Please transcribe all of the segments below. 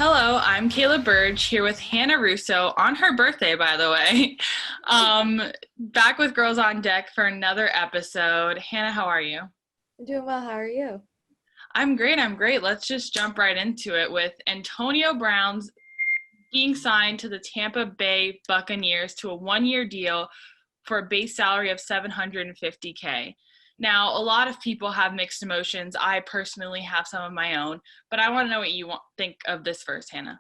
Hello, I'm Kayla Burge here with Hannah Russo on her birthday, by the way. Back with Girls on Deck for another episode. Hannah, how are you? I'm doing well. How are you? I'm great. Let's just jump right into it with Antonio Brown's being signed to the Tampa Bay Buccaneers to a one-year deal for a base salary of $750K. Now, a lot of people have mixed emotions. I personally have some of my own, but I want to know what you think of this first, Hannah.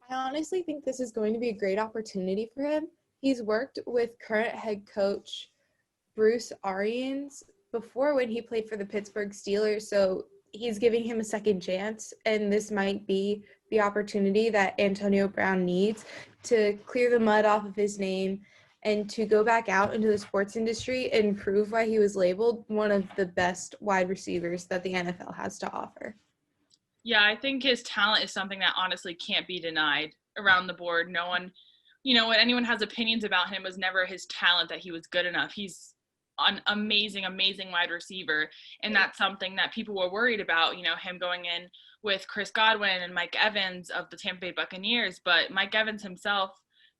I honestly think this is going to be a great opportunity for him. He's worked with current head coach Bruce Arians before when he played for the Pittsburgh Steelers, so he's giving him a second chance, and this might be the opportunity that Antonio Brown needs to clear the mud off of his name and to go back out into the sports industry and prove why he was labeled one of the best wide receivers that the NFL has to offer. Yeah, I think his talent is something that honestly can't be denied around the board. No one, when anyone has opinions about him was never his talent that he was good enough. He's an amazing, amazing wide receiver. And that's something that people were worried about, him going in with Chris Godwin and Mike Evans of the Tampa Bay Buccaneers. But Mike Evans himself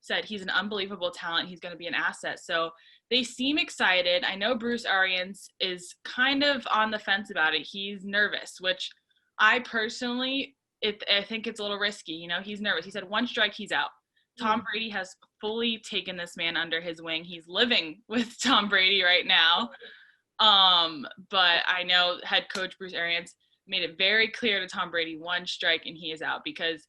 said he's an unbelievable talent. He's going to be an asset. So they seem excited. I know Bruce Arians is kind of on the fence about it. He's nervous, which I personally, I think it's a little risky. He's nervous. He said one strike, he's out. Tom Brady has fully taken this man under his wing. He's living with Tom Brady right now. But I know head coach Bruce Arians made it very clear to Tom Brady, one strike and he is out. Because,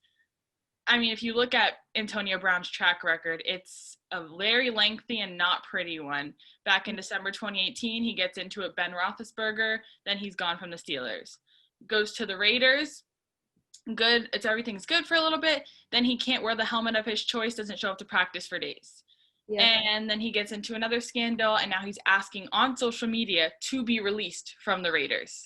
if you look at Antonio Brown's track record, it's a very lengthy and not pretty one. Back in December 2018, he gets into it Ben Roethlisberger. Then he's gone from the Steelers. Goes to the Raiders. Good. Everything's good for a little bit. Then he can't wear the helmet of his choice, doesn't show up to practice for days. Yeah. And then he gets into another scandal, and now he's asking on social media to be released from the Raiders.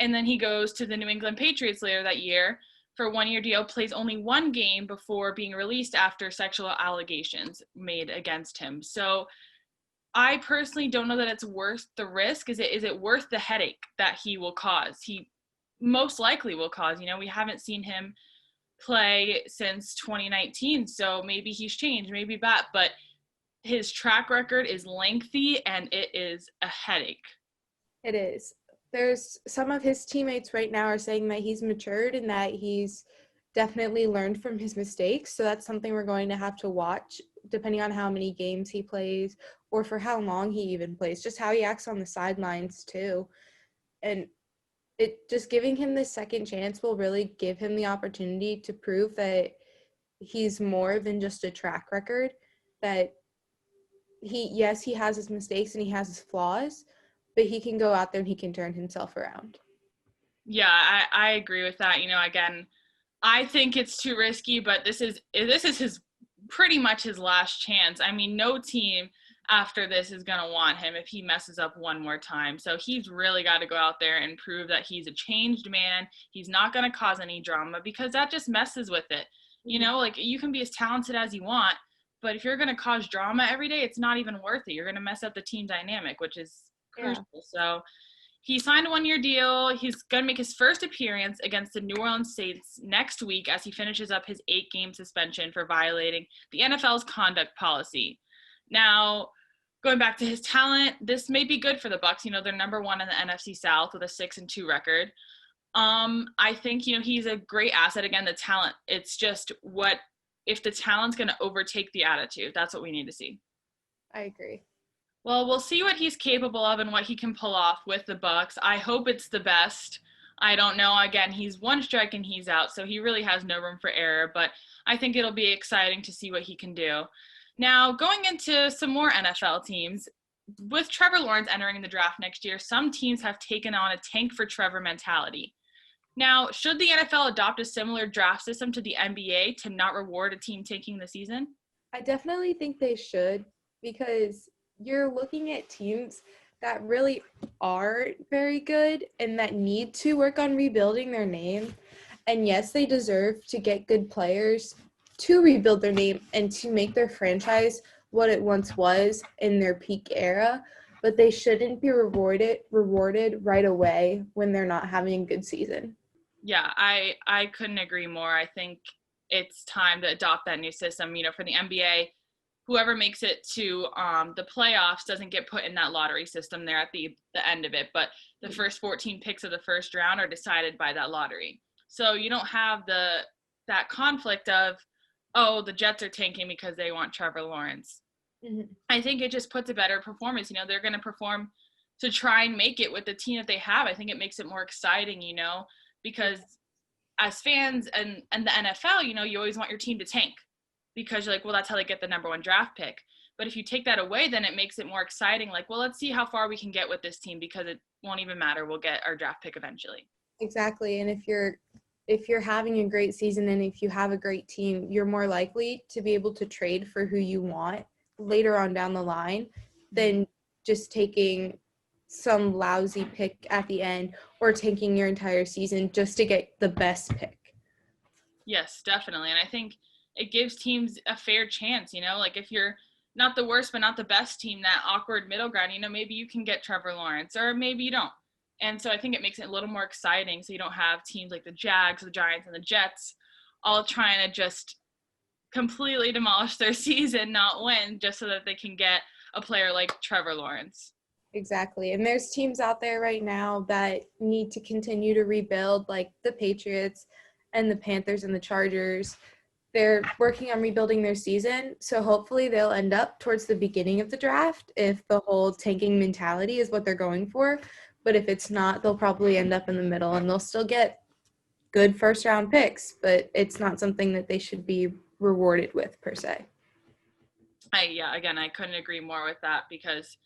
And then he goes to the New England Patriots later that year for a one-year deal, plays only one game before being released after sexual allegations made against him. So I personally don't know that it's worth the risk. Is it worth the headache that he will cause? He most likely will cause. We haven't seen him play since 2019, so maybe he's changed, maybe that, but his track record is lengthy and it is a headache. It is. There's some of his teammates right now are saying that he's matured and that he's definitely learned from his mistakes, so that's something we're going to have to watch depending on how many games he plays or for how long he even plays, just how he acts on the sidelines too. And it just giving him this second chance will really give him the opportunity to prove that he's more than just a track record, that he has his mistakes and he has his flaws, but he can go out there and he can turn himself around. Yeah, I agree with that. Again, I think it's too risky, but this is his pretty much his last chance. No team after this is going to want him if he messes up one more time. So he's really got to go out there and prove that he's a changed man. He's not going to cause any drama because that just messes with it. You can be as talented as you want, but if you're going to cause drama every day, it's not even worth it. You're going to mess up the team dynamic, which is crucial. Yeah. So he signed a one-year deal. He's going to make his first appearance against the New Orleans Saints next week as he finishes up his 8-game suspension for violating the NFL's conduct policy. Now, going back to his talent, this may be good for the Bucs. They're number one in the NFC South with a 6-2 record. I think, he's a great asset. Again, the talent, it's just if the talent's going to overtake the attitude. That's what we need to see. I agree. Well, we'll see what he's capable of and what he can pull off with the Bucs. I hope it's the best. I don't know. Again, he's one strike and he's out, so he really has no room for error, but I think it'll be exciting to see what he can do. Now, going into some more NFL teams, with Trevor Lawrence entering the draft next year, some teams have taken on a tank for Trevor mentality. Now, should the NFL adopt a similar draft system to the NBA to not reward a team tanking the season? I definitely think they should, because you're looking at teams that really are very good and that need to work on rebuilding their name. And yes, they deserve to get good players to rebuild their name and to make their franchise what it once was in their peak era, but they shouldn't be rewarded right away when they're not having a good season. Yeah, I couldn't agree more. I think it's time to adopt that new system. For the NBA, whoever makes it to the playoffs doesn't get put in that lottery system there at the end of it, but the first 14 picks of the first round are decided by that lottery. So you don't have that conflict of, oh, the Jets are tanking because they want Trevor Lawrence. Mm-hmm. I think it just puts a better performance. They're going to perform to try and make it with the team that they have. I think it makes it more exciting, because as fans and the NFL, you always want your team to tank because you're like, well, that's how they get the number one draft pick. But if you take that away, then it makes it more exciting. Like, well, let's see how far we can get with this team because it won't even matter. We'll get our draft pick eventually. Exactly. And if you're having a great season and if you have a great team, you're more likely to be able to trade for who you want later on down the line than just taking some lousy pick at the end or tanking your entire season just to get the best pick. Yes, definitely. And I think it gives teams a fair chance, like if you're not the worst but not the best team, that awkward middle ground, maybe you can get Trevor Lawrence or maybe you don't. And so I think it makes it a little more exciting so you don't have teams like the Jags, the Giants, and the Jets all trying to just completely demolish their season, not win, just so that they can get a player like Trevor Lawrence. Exactly. And there's teams out there right now that need to continue to rebuild, like the Patriots and the Panthers and the Chargers. They're working on rebuilding their season, so hopefully they'll end up towards the beginning of the draft if the whole tanking mentality is what they're going for. But if it's not, they'll probably end up in the middle, and they'll still get good first-round picks, but it's not something that they should be rewarded with per se. Again, I couldn't agree more with that because,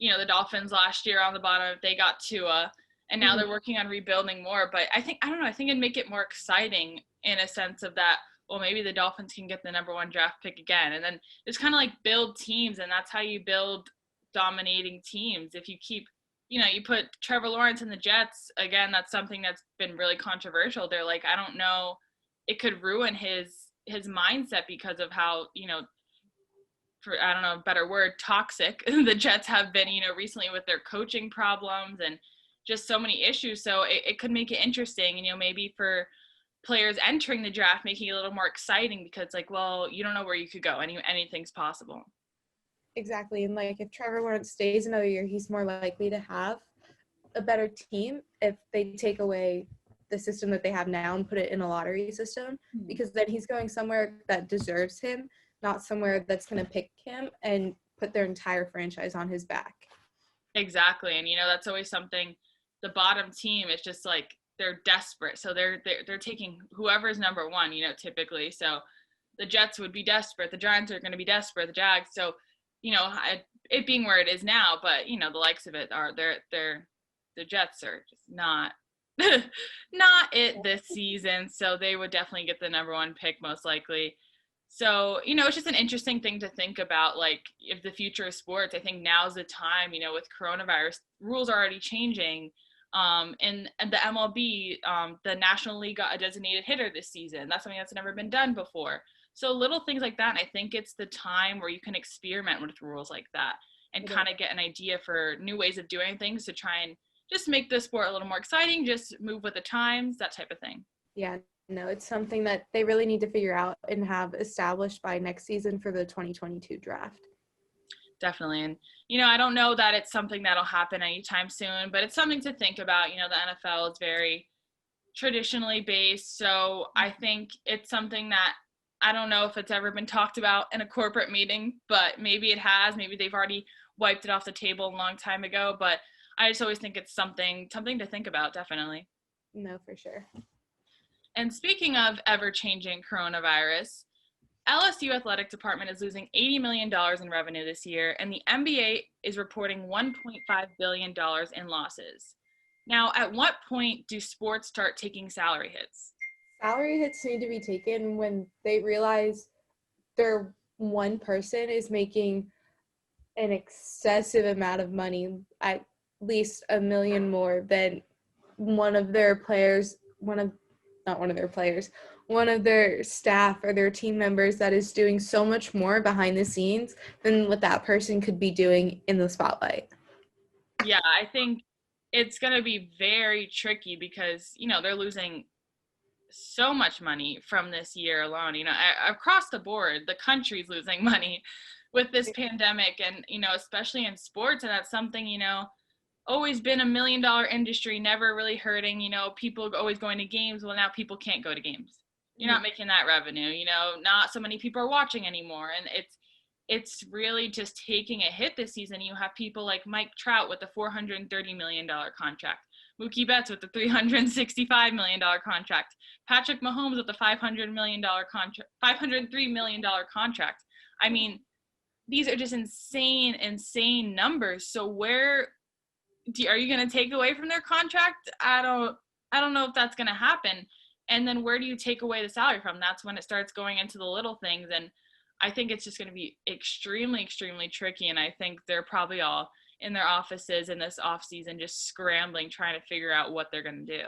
the Dolphins last year on the bottom, they got Tua, and now they're working on rebuilding more. But I don't know, I think it'd make it more exciting in a sense of that, well, maybe the Dolphins can get the number one draft pick again. And then just kind of like build teams, and that's how you build dominating teams. If you keep, you put Trevor Lawrence in the Jets, again, that's something that's been really controversial. They're like, I don't know, it could ruin his mindset because of how, for I don't know a better word, toxic the Jets have been, recently with their coaching problems and just so many issues. So it could make it interesting, maybe for players entering the draft, making it a little more exciting because like, well, you don't know where you could go. Anything's possible. Exactly. And like if Trevor Lawrence stays another year, he's more likely to have a better team if they take away the system that they have now and put it in a lottery system, because then he's going somewhere that deserves him, not somewhere that's going to pick him and put their entire franchise on his back. Exactly. And that's always something, the bottom team is just like, they're desperate. So they're taking whoever's number one, typically. So the Jets would be desperate. The Giants are going to be desperate. The Jags. So, it being where it is now, but the likes of it are the Jets are just not it this season. So they would definitely get the number one pick most likely. So, it's just an interesting thing to think about, like, if the future of sports. I think now's the time, with coronavirus, rules are already changing. And the MLB, the National League got a designated hitter this season. That's something that's never been done before. So little things like that, and I think it's the time where you can experiment with rules like that and kind of get an idea for new ways of doing things to try and just make the sport a little more exciting, just move with the times, that type of thing. Yeah. No, it's something that they really need to figure out and have established by next season for the 2022 draft. Definitely. And, I don't know that it's something that'll happen anytime soon, but it's something to think about. The NFL is very traditionally based. So I think it's something that I don't know if it's ever been talked about in a corporate meeting, but maybe it has. Maybe they've already wiped it off the table a long time ago. But I just always think it's something to think about, definitely. No, for sure. And speaking of ever-changing coronavirus, LSU Athletic Department is losing $80 million in revenue this year, and the NBA is reporting $1.5 billion in losses. Now, at what point do sports start taking salary hits? Salary hits need to be taken when they realize their one person is making an excessive amount of money, at least $1 million more than one of their staff or their team members that is doing so much more behind the scenes than what that person could be doing in the spotlight. Yeah, I think it's going to be very tricky because, they're losing so much money from this year alone. Across the board, the country's losing money with this pandemic, and especially in sports. And that's something, always been $1 million industry, never really hurting. People always going to games. Well, now people can't go to games. You're not making that revenue. Not so many people are watching anymore, and it's really just taking a hit this season. You have people like Mike Trout with the $430 million contract, Mookie Betts with the $365 million contract, Patrick Mahomes with the $500 million contract, $503 million contract. I mean, these are just insane numbers. So are you going to take away from their contract? I don't know if that's going to happen. And then where do you take away the salary from? That's when it starts going into the little things. And I think it's just going to be extremely, extremely tricky. And I think they're probably all in their offices in this off season, just scrambling, trying to figure out what they're going to do.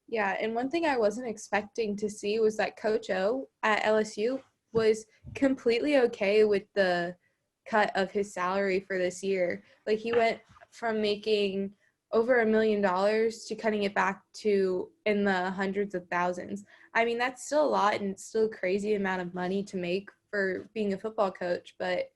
Yeah, and one thing I wasn't expecting to see was that Coach O at LSU was completely okay with the cut of his salary for this year. Like, he went from making over $1 million to cutting it back to in the hundreds of thousands. I mean, that's still a lot, and it's still a crazy amount of money to make for being a football coach, but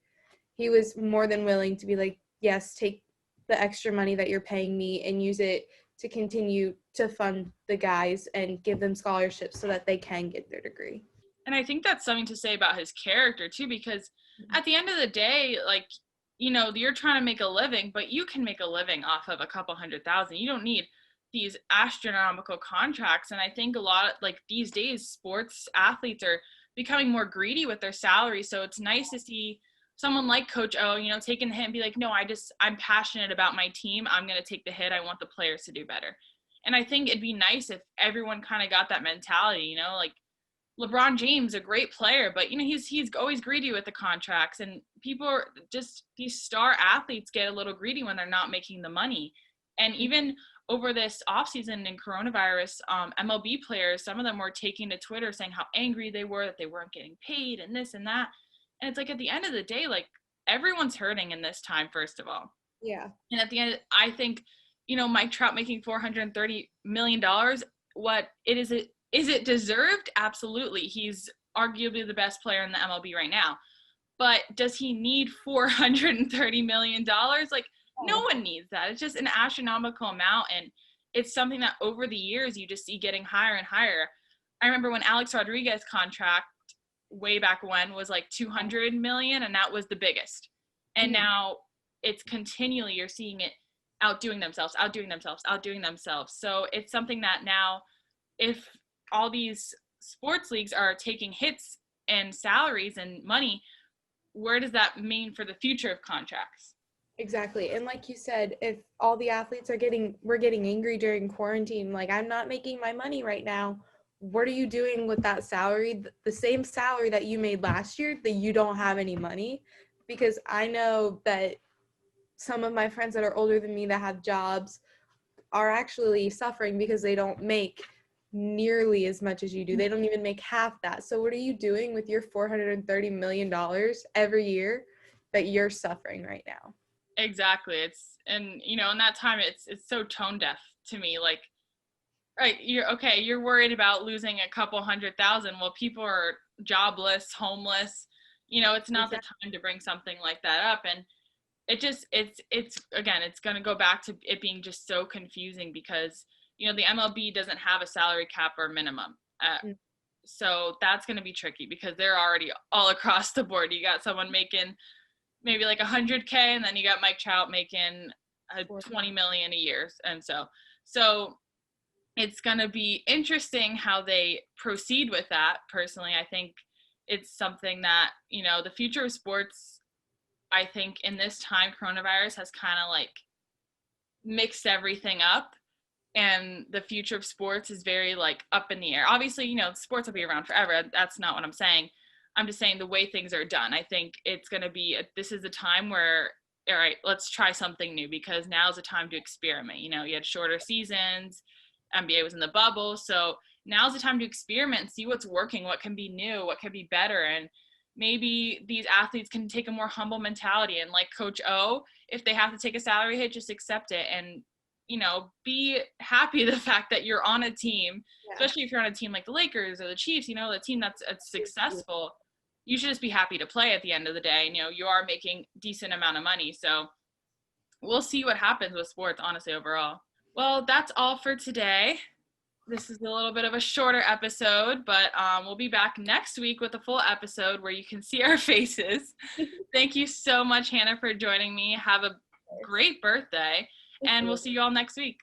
he was more than willing to be like, yes, take the extra money that you're paying me and use it to continue to fund the guys and give them scholarships so that they can get their degree. And I think that's something to say about his character too, because at the end of the day, like, you're trying to make a living, but you can make a living off of a couple $100,000. You don't need these astronomical contracts. And I think a lot, like, these days, sports athletes are becoming more greedy with their salary. So it's nice to see someone like Coach O, taking the hit and be like, no, I'm passionate about my team. I'm going to take the hit. I want the players to do better. And I think it'd be nice if everyone kind of got that mentality, like LeBron James, a great player, but he's always greedy with the contracts, and people are just, these star athletes get a little greedy when they're not making the money. And even over this offseason in coronavirus, MLB players, some of them were taking to Twitter saying how angry they were that they weren't getting paid and this and that. And it's like, at the end of the day, like, everyone's hurting in this time, first of all. Yeah. And at the end, I think, Mike Trout making $430 million, is it deserved? Absolutely. He's arguably the best player in the MLB right now. But does he need $430 million? Like, no one needs that. It's just an astronomical amount. And it's something that over the years you just see getting higher and higher. I remember when Alex Rodriguez's contract way back when was like $200 million, and that was the biggest. And now it's continually, you're seeing it outdoing themselves. So it's something that now, if all these sports leagues are taking hits and salaries and money, where does that mean for the future of contracts? Exactly. And like you said, if all the athletes we're getting angry during quarantine, like, I'm not making my money right now, what are you doing with that salary? The same salary that you made last year, that you don't have any money? Because I know that some of my friends that are older than me that have jobs are actually suffering because they don't make nearly as much as you do. They don't even make half that. So what are you doing with your $430 million every year that you're suffering right now? Exactly. In that time, it's so tone deaf to me. Like, right, you're worried about losing a couple 100,000. Well, people are jobless, homeless. It's not the time to bring something like that up. And it's again, it's going to go back to it being just so confusing because, the MLB doesn't have a salary cap or minimum. So that's going to be tricky because they're already all across the board. You got someone making maybe like $100K, and then you got Mike Trout making $20 million a year. And so it's going to be interesting how they proceed with that. Personally, I think it's something that, the future of sports, I think in this time, coronavirus has kind of like mixed everything up, and the future of sports is very like up in the air. Obviously, sports will be around forever. That's not what I'm saying. I'm just saying the way things are done. I think it's going to be, this is a time where, all right, let's try something new, because now's the time to experiment. You had shorter seasons, NBA was in the bubble. So now's the time to experiment and see what's working, what can be new, what can be better. And maybe these athletes can take a more humble mentality. And like Coach O, if they have to take a salary hit, just accept it and be happy the fact that you're on a team, Yeah. especially if you're on a team like the Lakers or the Chiefs, the team that's successful. You should just be happy to play at the end of the day. And, you are making decent amount of money. So we'll see what happens with sports, honestly, overall. Well, that's all for today. This is a little bit of a shorter episode, but we'll be back next week with a full episode where you can see our faces. Thank you so much, Hannah, for joining me. Have a great birthday, and we'll see you all next week.